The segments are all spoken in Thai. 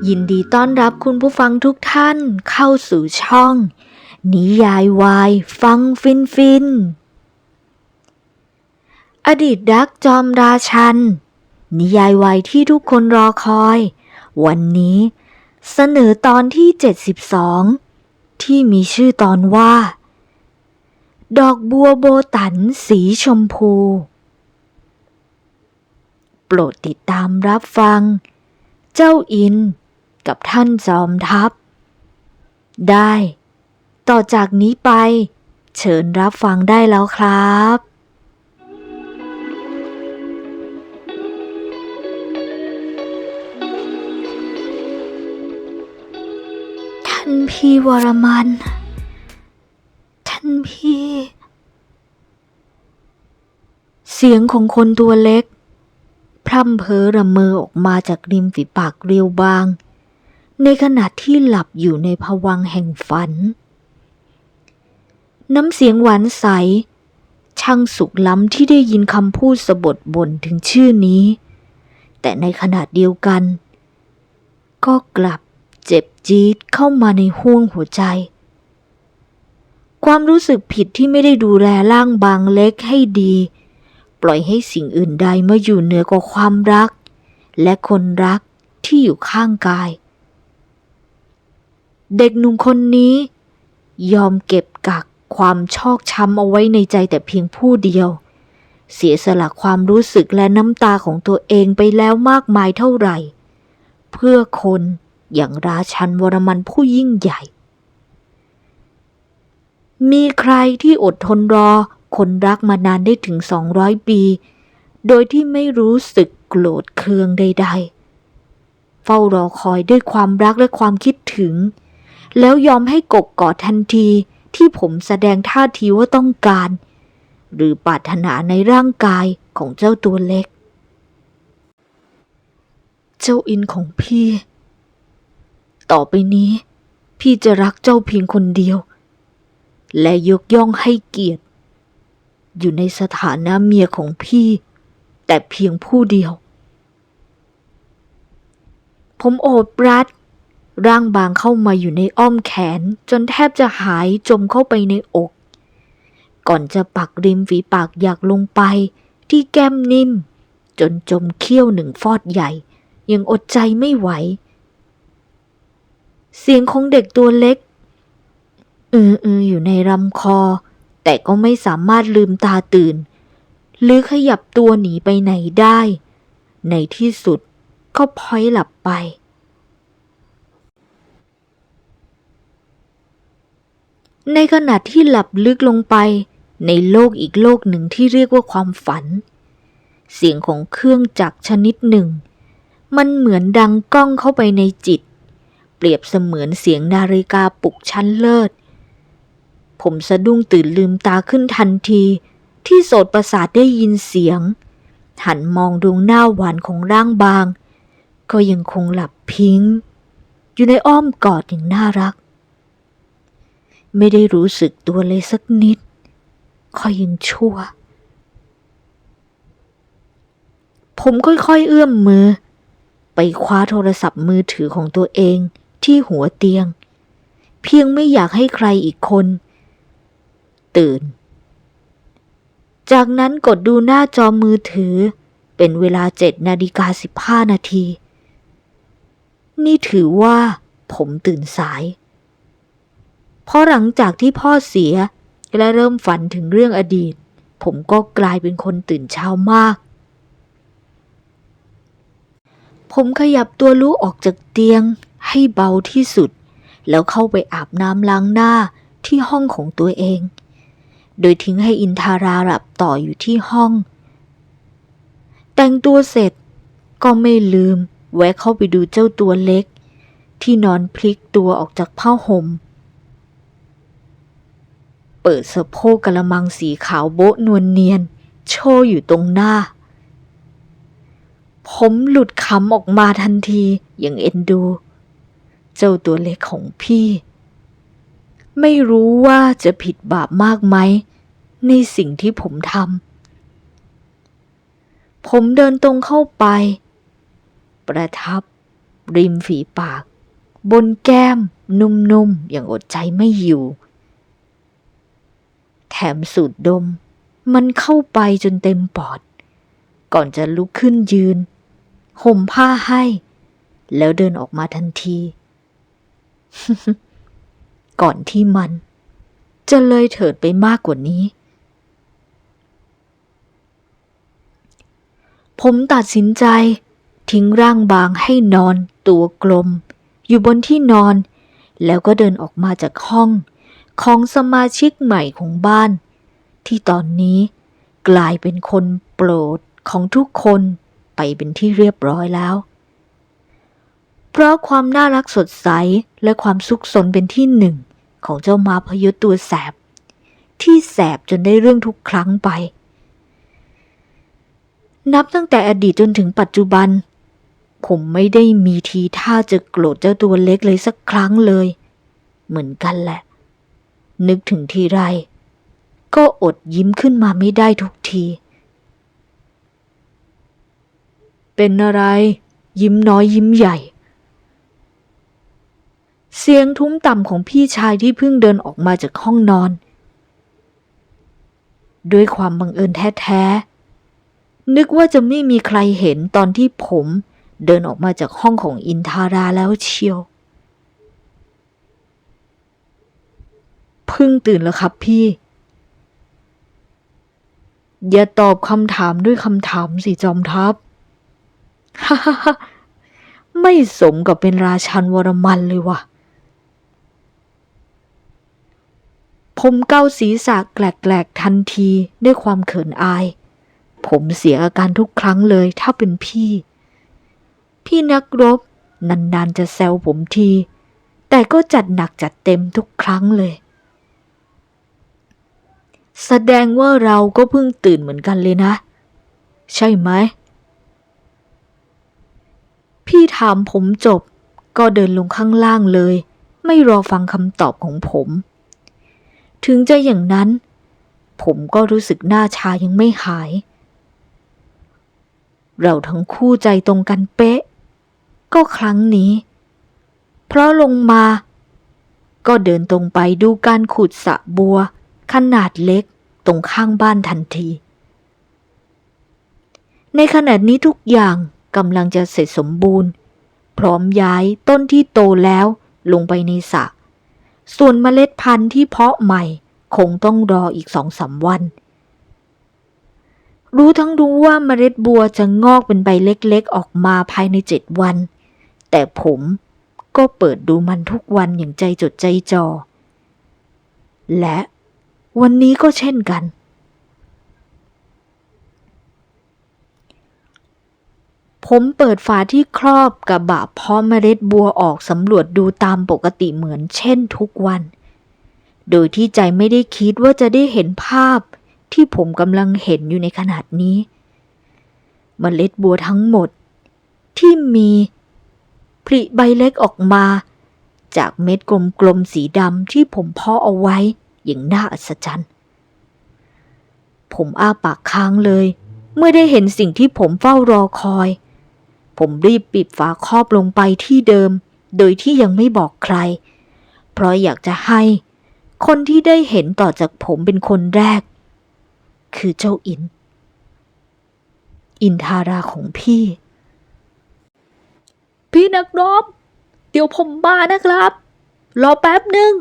ยินดีต้อนรับคุณผู้ฟังทุกท่านเข้าสู่ช่องนิยายวายฟังฟินฟินอดีตรักจอมราชันนิยายวายที่ทุกคนรอคอยวันนี้เสนอตอนที่72ที่มีชื่อตอนว่าดอกบัวโบตันสีชมพูโปรดติดตามรับฟังเจ้าอินกับท่านจอมทัพได้ต่อจากนี้ไปเชิญรับฟังได้แล้วครับท่านพี่วรมันท่านพี่เสียงของคนตัวเล็กพร่ำเพ้อระเมอออกมาจากริมฝีปากเรียวบางในขณะที่หลับอยู่ในภวังค์แห่งฝันน้ำเสียงหวานใสช่างสุขล้ำที่ได้ยินคำพูดสะบดบ่นถึงชื่อนี้แต่ในขณะเดียวกันก็กลับเจ็บจี๊ดเข้ามาในห้วงหัวใจความรู้สึกผิดที่ไม่ได้ดูแลร่างบางเล็กให้ดีปล่อยให้สิ่งอื่นใดมาอยู่เหนือกว่าความรักและคนรักที่อยู่ข้างกายเด็กหนุ่มคนนี้ยอมเก็บกักความชอกช้ำเอาไว้ในใจแต่เพียงผู้เดียวเสียสละความรู้สึกและน้ำตาของตัวเองไปแล้วมากมายเท่าไหร่เพื่อคนอย่างราชันวรมันผู้ยิ่งใหญ่มีใครที่อดทนรอคนรักมานานได้ถึง200 ปีโดยที่ไม่รู้สึกโกรธเคืองใดๆเฝ้ารอคอยด้วยความรักและความคิดถึงแล้วยอมให้กกกอดทันทีที่ผมแสดงท่าทีว่าต้องการหรือปรารถนาในร่างกายของเจ้าตัวเล็กเจ้าอินของพี่ต่อไปนี้พี่จะรักเจ้าเพียงคนเดียวและยกย่องให้เกียรติอยู่ในสถานะเมียของพี่แต่เพียงผู้เดียวผมโอบรัดร่างบางเข้ามาอยู่ในอ้อมแขนจนแทบจะหายจมเข้าไปในอกก่อนจะปักริมฝีปากหยักลงไปที่แก้มนิ่มจนจมเขี้ยวหนึ่งฟอดใหญ่ยังอดใจไม่ไหวเสียงของเด็กตัวเล็กอยู่ในลำคอแต่ก็ไม่สามารถลืมตาตื่นหรือขยับตัวหนีไปไหนได้ในที่สุดก็พลอยหลับไปในขณะที่หลับลึกลงไปในโลกอีกโลกหนึ่งที่เรียกว่าความฝันเสียงของเครื่องจักรชนิดหนึ่งมันเหมือนดังก้องเข้าไปในจิตเปรียบเสมือนเสียงนาฬิกาปลุกชั้นเลิศผมสะดุ้งตื่นลืมตาขึ้นทันทีที่โสตประสาทได้ยินเสียงหันมองดวงหน้าหวานของร่างบางก็ยังคงหลับพิงอยู่ในอ้อมกอดอย่างน่ารักไม่ได้รู้สึกตัวเลยสักนิดค่อยยังชั่วผมค่อยๆเอื้อมมือไปคว้าโทรศัพท์มือถือของตัวเองที่หัวเตียงเพียงไม่อยากให้ใครอีกคนตื่นจากนั้นกดดูหน้าจอมือถือเป็นเวลา7:15 นาทีนี่ถือว่าผมตื่นสายเพราะหลังจากที่พ่อเสียและเริ่มฝันถึงเรื่องอดีตผมก็กลายเป็นคนตื่นเช้ามากผมขยับตัวลุกออกจากเตียงให้เบาที่สุดแล้วเข้าไปอาบน้ำล้างหน้าที่ห้องของตัวเองโดยทิ้งให้อินทาราหลับต่ออยู่ที่ห้องแต่งตัวเสร็จก็ไม่ลืมแวะเข้าไปดูเจ้าตัวเล็กที่นอนพลิกตัวออกจากผ้าห่มเปิดสะโพกกะละมังสีขาวโบ๊ะนวลเนียนโชว์อยู่ตรงหน้าผมหลุดขำออกมาทันทีอย่างเอ็นดูเจ้าตัวเล็กของพี่ไม่รู้ว่าจะผิดบาปมากไหมในสิ่งที่ผมทำผมเดินตรงเข้าไปประทับ ริมฝีปากบนแก้มนุ่มๆอย่างอดใจไม่อยู่แถมสูดดมมันเข้าไปจนเต็มปอดก่อนจะลุกขึ้นยืนห่มผ้าให้แล้วเดินออกมาทันที ก่อนที่มันจะเลยเถิดไปมากกว่านี้ผมตัดสินใจทิ้งร่างบางให้นอนตัวกลมอยู่บนที่นอนแล้วก็เดินออกมาจากห้องของสมาชิกใหม่ของบ้านที่ตอนนี้กลายเป็นคนโปรดของทุกคนไปเป็นที่เรียบร้อยแล้วเพราะความน่ารักสดใสและความซุกซนเป็นที่หนึ่งของเจ้าม้าพยุทธ์ตัวแสบที่แสบจนได้เรื่องทุกครั้งไปนับตั้งแต่อดีตจนถึงปัจจุบันผมไม่ได้มีทีท่าจะโกรธเจ้าตัวเล็กเลยสักครั้งเลยเหมือนกันแหละนึกถึงทีไรก็อดยิ้มขึ้นมาไม่ได้ทุกทีเป็นอะไรยิ้มน้อยยิ้มใหญ่เสียงทุ้มต่ำของพี่ชายที่เพิ่งเดินออกมาจากห้องนอนด้วยความบังเอิญแท้ๆนึกว่าจะไม่มีใครเห็นตอนที่ผมเดินออกมาจากห้องของอินทาราแล้วเชียวเพิ่งตื่นแล้วครับพี่อย่าตอบคำถามด้วยคำถามสิจอมทัพ ฮ่าฮ่าฮ่าไม่สมกับเป็นราชันวรมันเลยว่ะผมเกาศีรษะแกลกๆทันทีด้วยความเขินอายผมเสียอาการทุกครั้งเลยถ้าเป็นพี่นักรบนานๆจะแซวผมทีแต่ก็จัดหนักจัดเต็มทุกครั้งเลยแสดงว่าเราก็เพิ่งตื่นเหมือนกันเลยนะใช่ไหมพี่ถามผมจบก็เดินลงข้างล่างเลยไม่รอฟังคำตอบของผมถึงจะอย่างนั้นผมก็รู้สึกหน้าชายังไม่หายเราทั้งคู่ใจตรงกันเป๊ะก็ครั้งนี้เพราะลงมาก็เดินตรงไปดูการขุดสระบัวขนาดเล็กตรงข้างบ้านทันทีในขณะนี้ทุกอย่างกำลังจะเสร็จสมบูรณ์พร้อมย้ายต้นที่โตแล้วลงไปในสระส่วนเมล็ดพันธุ์ที่เพาะใหม่คงต้องรออีก 2-3 วันรู้ทั้งรู้ว่าเมล็ดบัวจะงอกเป็นใบเล็กๆออกมาภายใน7 วันแต่ผมก็เปิดดูมันทุกวันอย่างใจจดใจจ่อและวันนี้ก็เช่นกันผมเปิดฝาที่ครอบกระบะเพาะเมล็ดบัวออกสำรวจดูตามปกติเหมือนเช่นทุกวันโดยที่ใจไม่ได้คิดว่าจะได้เห็นภาพที่ผมกำลังเห็นอยู่ในขณะนี้เมล็ดบัวทั้งหมดที่มีผลิใบเล็กออกมาจากเม็ดกลมๆสีดำที่ผมเพาะเอาไว้อย่างน่าอัศจรรย์ผมอ้าปากค้างเลยเมื่อได้เห็นสิ่งที่ผมเฝ้ารอคอยผมรีบปิดฝาครอบลงไปที่เดิมโดยที่ยังไม่บอกใครเพราะอยากจะให้คนที่ได้เห็นต่อจากผมเป็นคนแรกคือเจ้าอินทาราของพี่นักรบเดี๋ยวผมมานะครับรอแป๊บหนึ่ง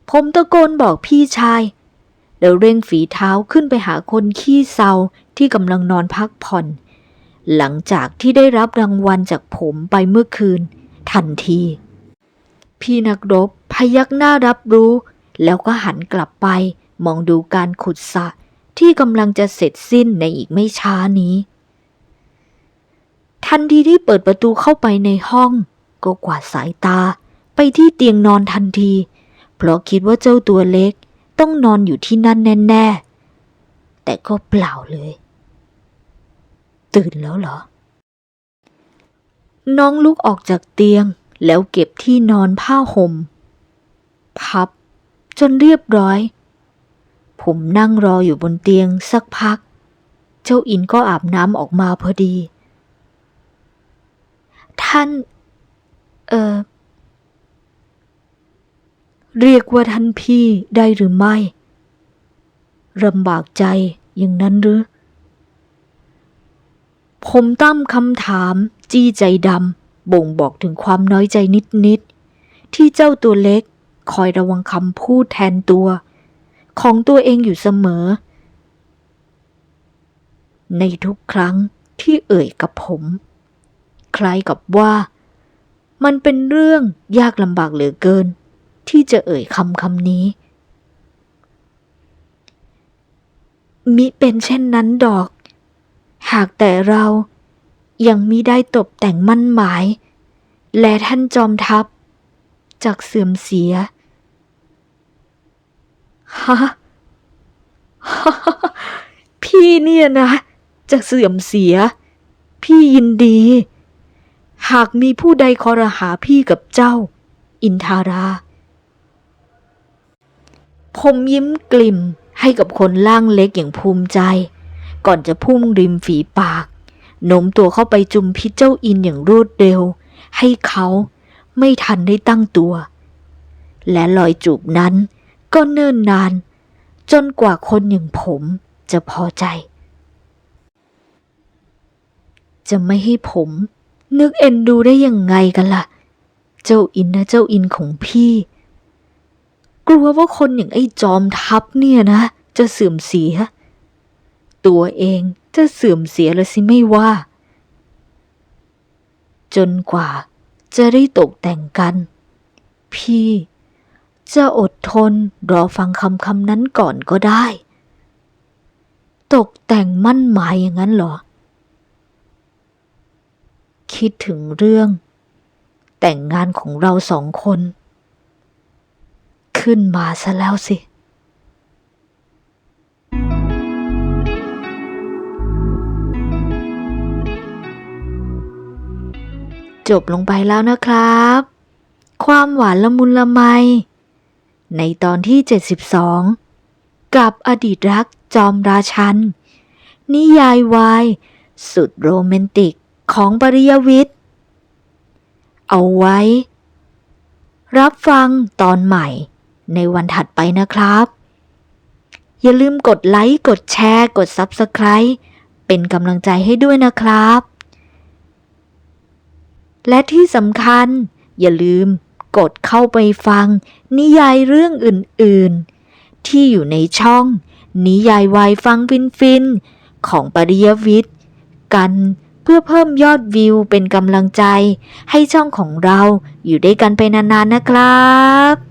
ผมตะโกนบอกพี่ชายแล้วเร่งฝีเท้าขึ้นไปหาคนขี้เศร้าที่กำลังนอนพักผ่อนหลังจากที่ได้รับรางวัลจากผมไปเมื่อคืนทันทีพี่นักรบพยักหน้ารับรู้แล้วก็หันกลับไปมองดูการขุดสระที่กำลังจะเสร็จสิ้นในอีกไม่ช้านี้ทันทีที่เปิดประตูเข้าไปในห้องก็กวาดสายตาไปที่เตียงนอนทันทีเพราะคิดว่าเจ้าตัวเล็กต้องนอนอยู่ที่นั่นแน่ๆแต่ก็เปล่าเลยตื่นแล้วเหรอน้องลุกออกจากเตียงแล้วเก็บที่นอนผ้าห่มพับจนเรียบร้อยผมนั่งรออยู่บนเตียงสักพักเจ้าอินก็อาบน้ำออกมาพอดี ท่าน เรียกว่าท่านพี่ได้หรือไม่ลำบากใจอย่างนั้นหรือ ผมตั้งคำถามจี้ใจดำบ่งบอกถึงความน้อยใจนิดๆที่เจ้าตัวเล็กคอยระวังคำพูดแทนตัวของตัวเองอยู่เสมอในทุกครั้งที่เอ่ยกับผมคล้ายกับว่ามันเป็นเรื่องยากลำบากเหลือเกินที่จะเอ่ยคำนี้มิเป็นเช่นนั้นดอกหากแต่เรายังมิได้ตกแต่งมั่นหมายและท่านจอมทัพจากเสื่อมเสียฮะ พี่เนี่ยนะจากเสื่อมเสียพี่ยินดีหากมีผู้ใดคอรหาพี่กับเจ้าอินทาราผมยิ้มกลิ่มให้กับคนร่างเล็กอย่างภูมิใจก่อนจะพุ่งริมฝีปากโน้มตัวเข้าไปจุมพิษเจ้าอินอย่างรวดเร็วให้เขาไม่ทันได้ตั้งตัวและรอยจูบนั้นก็เนิ่นนานจนกว่าคนอย่างผมจะพอใจจะไม่ให้ผมนึกเอ็นดูได้ยังไงกันล่ะเจ้าอินนะเจ้าอินของพี่กลัวว่าคนอย่างไอ้จอมทัพเนี่ยนะจะเสื่อมเสียตัวเองจะเสื่อมเสียละสิไม่ว่าจนกว่าจะได้ตกแต่งกันพี่จะอดทนรอฟังคำนั้นก่อนก็ได้ตกแต่งมั่นหมายอย่างนั้นเหรอคิดถึงเรื่องแต่งงานของเราสองคนขึ้นมาซะแล้วสิจบลงไปแล้วนะครับความหวานละมุนละไมในตอนที่72กับอดีตรักจอมราชันนิยายวายสุดโรแมนติกของปริยวิทย์เอาไว้รับฟังตอนใหม่ในวันถัดไปนะครับอย่าลืมกดไลค์กดแชร์กด Subscribe เป็นกำลังใจให้ด้วยนะครับและที่สำคัญอย่าลืมกดเข้าไปฟังนิยายเรื่องอื่นๆที่อยู่ในช่องนิยายวายฟังฟินๆของปริยวิทย์กันเพื่อเพิ่มยอดวิวเป็นกำลังใจให้ช่องของเราอยู่ด้วยกันไปนานๆนะครับ